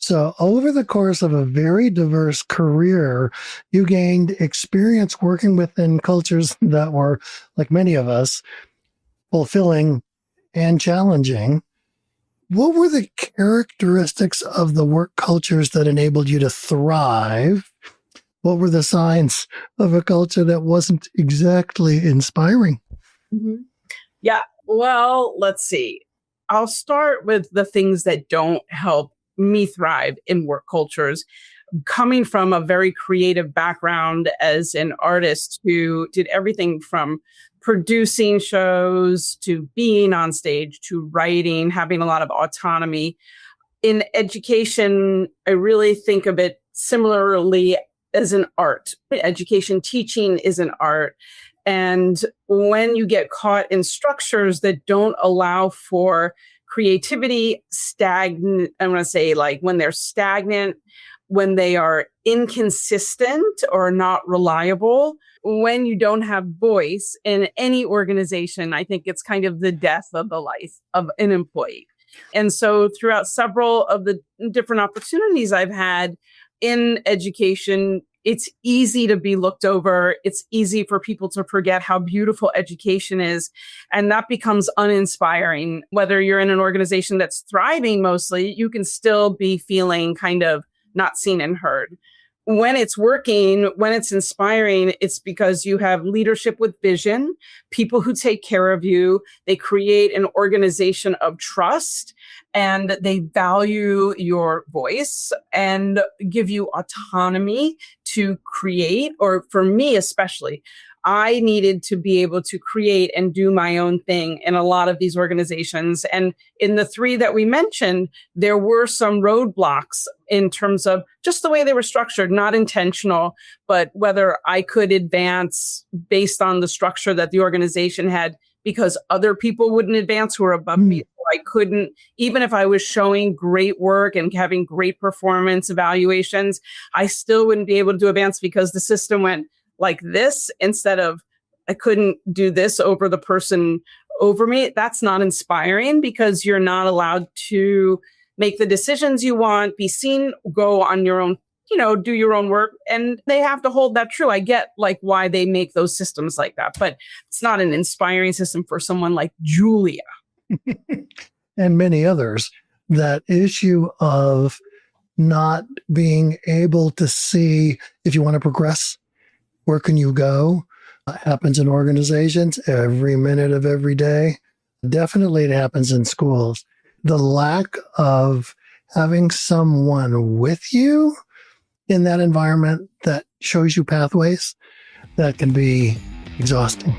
So, over the course of a very diverse career, you gained experience working within cultures that were, like many of us, fulfilling and challenging. What were the characteristics of the work cultures that enabled you to thrive? What were the signs of a culture that wasn't exactly inspiring? Mhm. Yeah. Well, let's see. I'll start with the things that don't help me thrive in work cultures. Coming from a very creative background as an artist who did everything from producing shows to being on stage to writing, having a lot of autonomy. In education, I really think of it similarly as an art. Education teaching is an art. And when you get caught in structures that don't allow for creativity, stagnant, I want to say like when they're stagnant, when they are inconsistent or not reliable, when you don't have voice in any organization, I think it's kind of the death of the life of an employee. And so throughout several of the different opportunities I've had in education, it's easy to be looked over. It's easy for people to forget how beautiful education is. And that becomes uninspiring. Whether you're in an organization that's thriving mostly, you can still be feeling kind of not seen and heard. When it's working, when it's inspiring, it's because you have leadership with vision, people who take care of you. They create an organization of trust and they value your voice and give you autonomy to create. Or for me, especially, I needed to be able to create and do my own thing in a lot of these organizations. And in the three that we mentioned, there were some roadblocks in terms of just the way they were structured, not intentional, but whether I could advance based on the structure that the organization had because other people wouldn't advance who were above me. So I couldn't, even if I was showing great work and having great performance evaluations, I still wouldn't be able to advance because the system went like this instead of I couldn't do this over the person over me. That's not inspiring because you're not allowed to make the decisions you want, be seen, go on your own, do your own work. And they have to hold that true. I get like why they make those systems like that, but it's not an inspiring system for someone like Julia. And many others. That issue of not being able to see if you want to progress, where can you go? Happens in organizations every minute of every day. Definitely it happens in schools. The lack of having someone with you in that environment that shows you pathways, that can be exhausting.